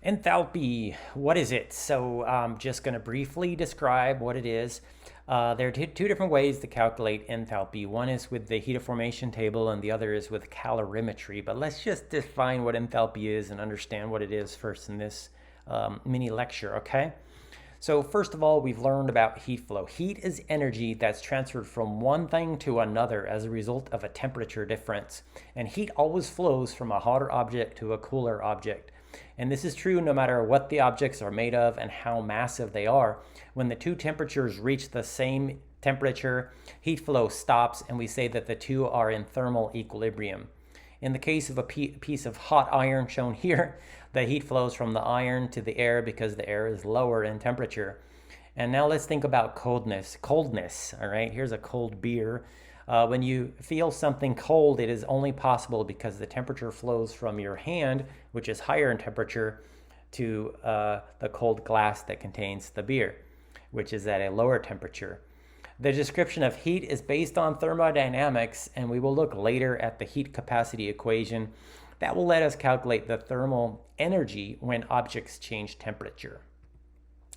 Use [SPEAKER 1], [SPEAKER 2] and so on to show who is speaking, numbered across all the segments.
[SPEAKER 1] Enthalpy, what is it? So I'm just going to briefly describe what it is. There are two different ways to calculate enthalpy. One is with the heat of formation table and the other is with calorimetry. But let's just define what enthalpy is and understand what it is first in this mini lecture, okay? So first of all, we've learned about heat flow. Heat is energy that's transferred from one thing to another as a result of a temperature difference. And heat always flows from a hotter object to a cooler object. And this is true no matter what the objects are made of and how massive they are. When the two temperatures reach the same temperature, heat flow stops and we say that the two are in thermal equilibrium. In the case of a piece of hot iron shown here, the heat flows from the iron to the air because the air is lower in temperature. And now let's think about coldness. Coldness, all right? Here's a cold beer. When you feel something cold, it is only possible because the temperature flows from your hand, which is higher in temperature, to the cold glass that contains the beer, which is at a lower temperature. The description of heat is based on thermodynamics, and we will look later at the heat capacity equation that will let us calculate the thermal energy when objects change temperature.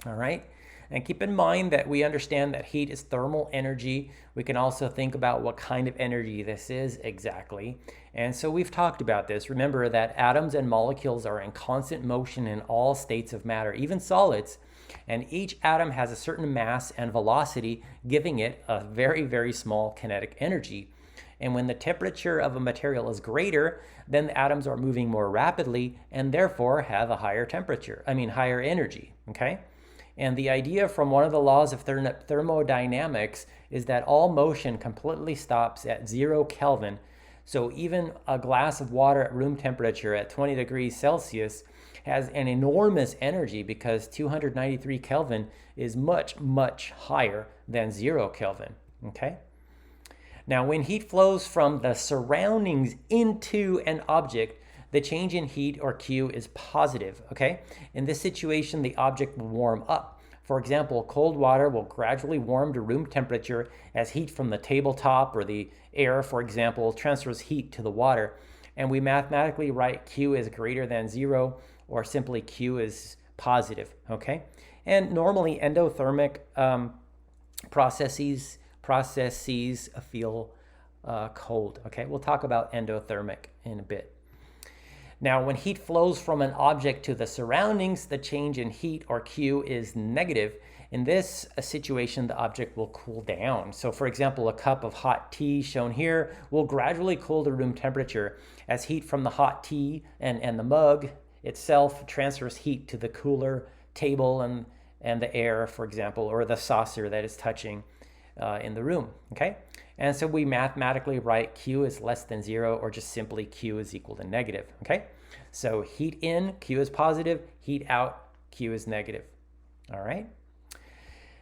[SPEAKER 1] All right? And keep in mind that we understand that heat is thermal energy. We can also think about what kind of energy this is exactly. And so we've talked about this. Remember that atoms and molecules are in constant motion in all states of matter, even solids. And each atom has a certain mass and velocity, giving it a very, very small kinetic energy. And when the temperature of a material is greater, then the atoms are moving more rapidly and therefore have a higher higher energy, okay? And the idea from one of the laws of thermodynamics is that all motion completely stops at 0 Kelvin. So even a glass of water at room temperature at 20 degrees Celsius has an enormous energy because 293 Kelvin is much, much higher than 0 Kelvin, okay? Now, when heat flows from the surroundings into an object, the change in heat, or Q, is positive, okay? In this situation, the object will warm up. For example, cold water will gradually warm to room temperature as heat from the tabletop or the air, for example, transfers heat to the water. And we mathematically write Q as greater than 0, or simply Q is positive, okay? And normally endothermic processes feel cold, okay? We'll talk about endothermic in a bit. Now, when heat flows from an object to the surroundings, the change in heat, or Q, is negative. In this situation, the object will cool down. So, for example, a cup of hot tea shown here will gradually cool to room temperature as heat from the hot tea and the mug itself transfers heat to the cooler table and the air, for example, or the saucer that is touching in the room, okay? And so we mathematically write Q is less than 0, or just simply Q is equal to negative, okay? So heat in, Q is positive. Heat out, Q is negative, all right?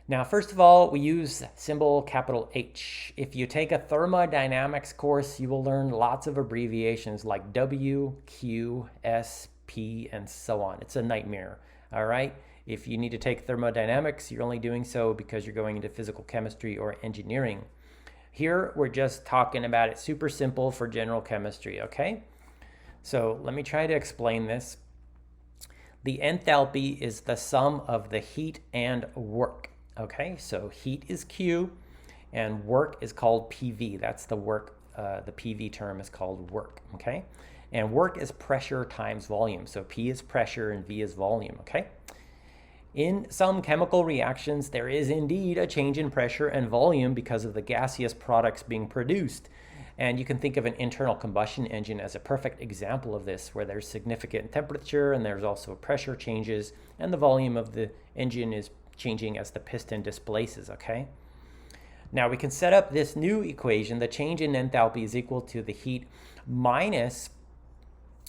[SPEAKER 1] Now, first of all, we use symbol capital H. If you take a thermodynamics course, you will learn lots of abbreviations like W, Q, S, P, and so on. It's a nightmare, all right? If you need to take thermodynamics, you're only doing so because you're going into physical chemistry or engineering. Here, we're just talking about it super simple for general chemistry, okay? So let me try to explain this. The enthalpy is the sum of the heat and work, okay? So heat is Q and work is called PV. That's the work, the PV term is called work, okay? And work is pressure times volume. So P is pressure and V is volume, okay? In some chemical reactions, there is indeed a change in pressure and volume because of the gaseous products being produced. And you can think of an internal combustion engine as a perfect example of this, where there's significant temperature and there's also pressure changes, and the volume of the engine is changing as the piston displaces, okay? Now we can set up this new equation. The change in enthalpy is equal to the heat minus,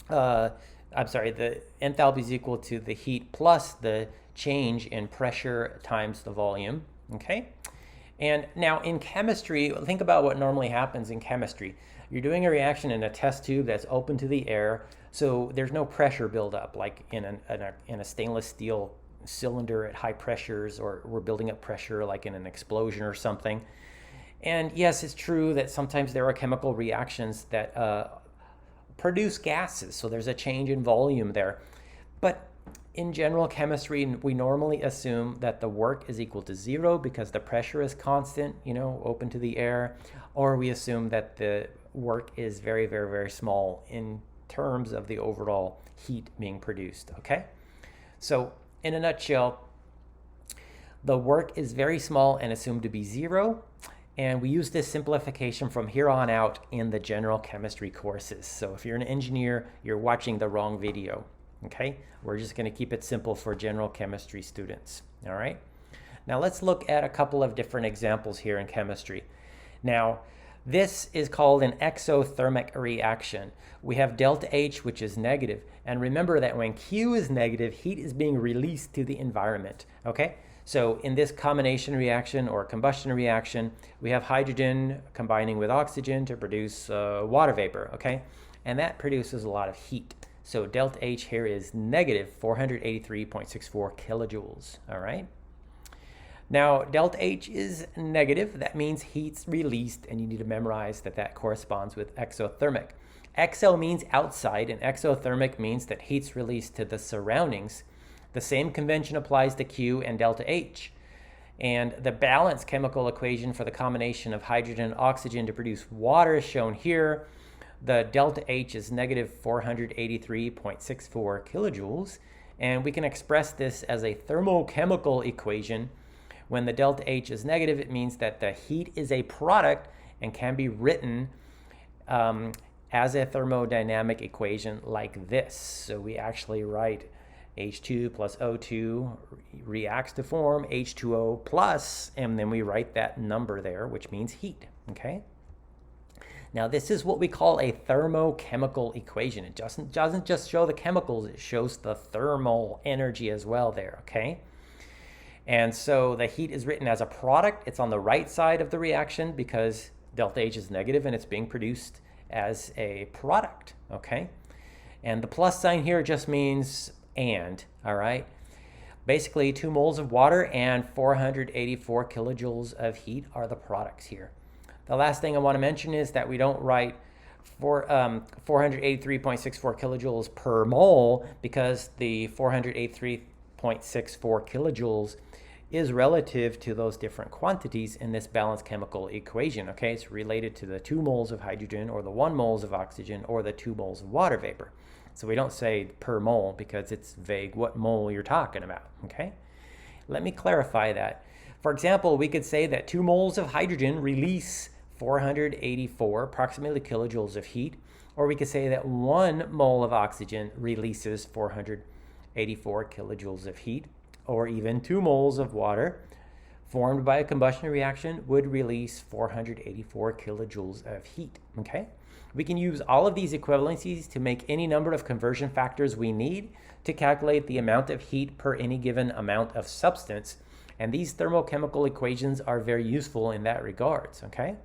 [SPEAKER 1] the enthalpy is equal to the heat plus the change in pressure times the volume, okay? And now in chemistry, think about what normally happens in chemistry. You're doing a reaction in a test tube that's open to the air, so there's no pressure buildup like in a stainless steel cylinder at high pressures, or we're building up pressure like in an explosion or something. And yes, it's true that sometimes there are chemical reactions that produce gases, so there's a change in volume there. But In general chemistry, we normally assume that the work is equal to 0 because the pressure is constant, open to the air, or we assume that the work is very, very, very small in terms of the overall heat being produced, okay? So in a nutshell, the work is very small and assumed to be 0, and we use this simplification from here on out in the general chemistry courses. So if you're an engineer, you're watching the wrong video. Okay, we're just going to keep it simple for general chemistry students. All right, now let's look at a couple of different examples here in chemistry. Now, this is called an exothermic reaction. We have delta H, which is negative, and remember that when Q is negative, heat is being released to the environment. Okay, so in this combination reaction or combustion reaction, we have hydrogen combining with oxygen to produce water vapor. Okay, and that produces a lot of heat. So delta H here is negative 483.64 kilojoules, all right? Now, delta H is negative. That means heat's released, and you need to memorize that that corresponds with exothermic. Exo means outside, and exothermic means that heat's released to the surroundings. The same convention applies to Q and delta H. And the balanced chemical equation for the combination of hydrogen and oxygen to produce water is shown here. The delta H is negative 483.64 kilojoules, and we can express this as a thermochemical equation. When the delta H is negative, it means that the heat is a product and can be written as a thermodynamic equation like this. So we actually write H2 plus O2 reacts to form H2O plus, and then we write that number there, which means heat, okay? Now, this is what we call a thermochemical equation. It doesn't just show the chemicals, it shows the thermal energy as well there, okay? And so the heat is written as a product. It's on the right side of the reaction because delta H is negative and it's being produced as a product, okay? And the plus sign here just means and, all right? Basically, 2 moles of water and 484 kilojoules of heat are the products here. The last thing I want to mention is that we don't write 483.64 kilojoules per mole because the 483.64 kilojoules is relative to those different quantities in this balanced chemical equation, okay? It's related to the 2 moles of hydrogen or the 1 moles of oxygen or the 2 moles of water vapor. So we don't say per mole because it's vague what mole you're talking about, okay? Let me clarify that. For example, we could say that 2 moles of hydrogen release 484 approximately kilojoules of heat, or we could say that 1 mole of oxygen releases 484 kilojoules of heat, or even 2 moles of water formed by a combustion reaction would release 484 kilojoules of heat, okay? We can use all of these equivalencies to make any number of conversion factors we need to calculate the amount of heat per any given amount of substance, and these thermochemical equations are very useful in that regards, okay?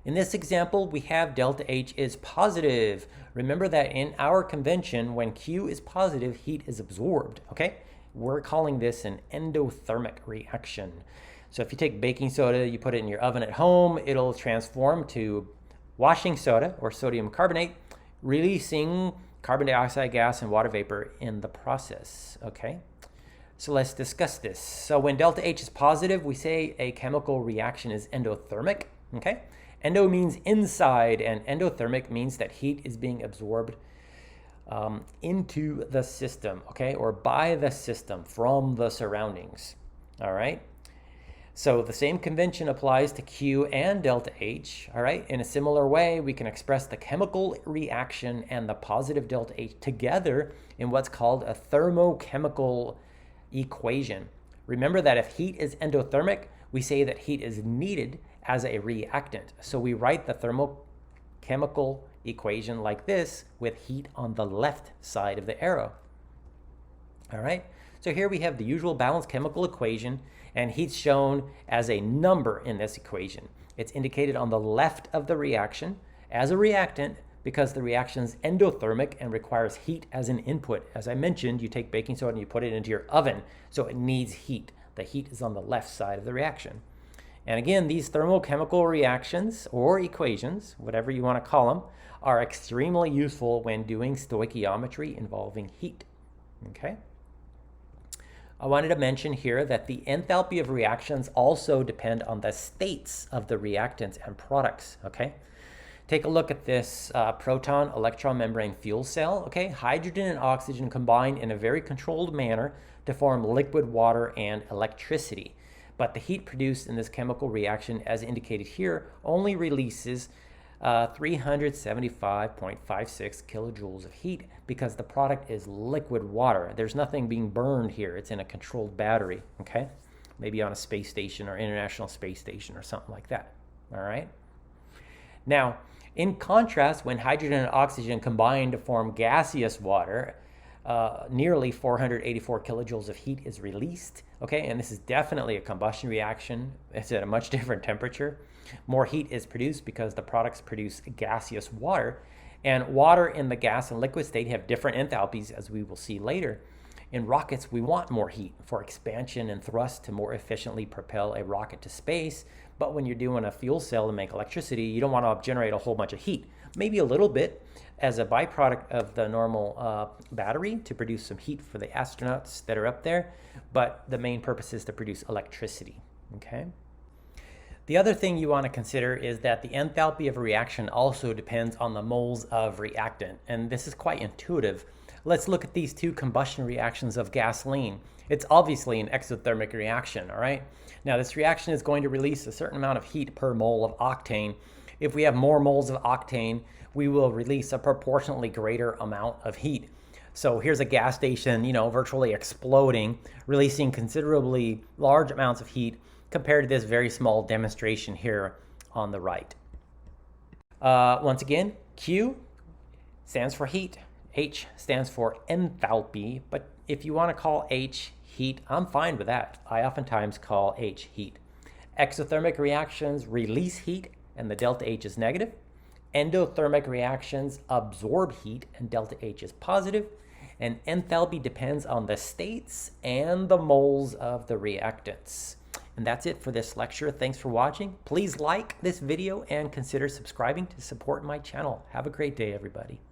[SPEAKER 1] In this example, we have delta H is positive. Remember that in our convention, when Q is positive, heat is absorbed, okay? We're calling this an endothermic reaction. So if you take baking soda, you put it in your oven at home, it'll transform to washing soda or sodium carbonate, releasing carbon dioxide gas and water vapor in the process, okay? So let's discuss this. So when delta H is positive, we say a chemical reaction is endothermic, okay? Endo means inside, and endothermic means that heat is being absorbed into the system, okay, or by the system from the surroundings, all right? So the same convention applies to Q and delta H, all right? In a similar way, we can express the chemical reaction and the positive delta H together in what's called a thermochemical equation. Remember that if heat is endothermic, we say that heat is needed as a reactant. So we write the thermochemical equation like this with heat on the left side of the arrow. All right, so here we have the usual balanced chemical equation, and heat's shown as a number in this equation. It's indicated on the left of the reaction as a reactant because the reaction is endothermic and requires heat as an input. As I mentioned, you take baking soda and you put it into your oven, so it needs heat. The heat is on the left side of the reaction. And again, these thermochemical reactions or equations, whatever you want to call them, are extremely useful when doing stoichiometry involving heat, Okay. I wanted to mention here that the enthalpy of reactions also depend on the states of the reactants and products, okay? Take a look at this proton electron membrane fuel cell, okay? Hydrogen and oxygen combine in a very controlled manner to form liquid water and electricity. But the heat produced in this chemical reaction, as indicated here, only releases 375.56 kilojoules of heat because the product is liquid water. There's nothing being burned here. It's in a controlled battery, okay? Maybe on a space station or International Space Station or something like that, all right? Now, in contrast, when hydrogen and oxygen combine to form gaseous water, nearly 484 kilojoules of heat is released, okay? And this is definitely a combustion reaction. It's at a much different temperature. More heat is produced because the products produce gaseous water, and water in the gas and liquid state have different enthalpies, as we will see later. In rockets, we want more heat for expansion and thrust to more efficiently propel a rocket to space. But when you're doing a fuel cell to make electricity, you don't want to generate a whole bunch of heat. Maybe a little bit as a byproduct of the normal battery to produce some heat for the astronauts that are up there. But the main purpose is to produce electricity, okay? The other thing you want to consider is that the enthalpy of a reaction also depends on the moles of reactant. And this is quite intuitive. Let's look at these two combustion reactions of gasoline. It's obviously an exothermic reaction, all right? Now, this reaction is going to release a certain amount of heat per mole of octane. If we have more moles of octane, we will release a proportionately greater amount of heat. So here's a gas station, virtually exploding, releasing considerably large amounts of heat compared to this very small demonstration here on the right. Once again, Q stands for heat. H stands for enthalpy, but if you want to call H heat, I'm fine with that. I oftentimes call H heat. Exothermic reactions release heat, and the delta H is negative. Endothermic reactions absorb heat, and delta H is positive. And enthalpy depends on the states and the moles of the reactants. And that's it for this lecture. Thanks for watching. Please like this video and consider subscribing to support my channel. Have a great day, everybody.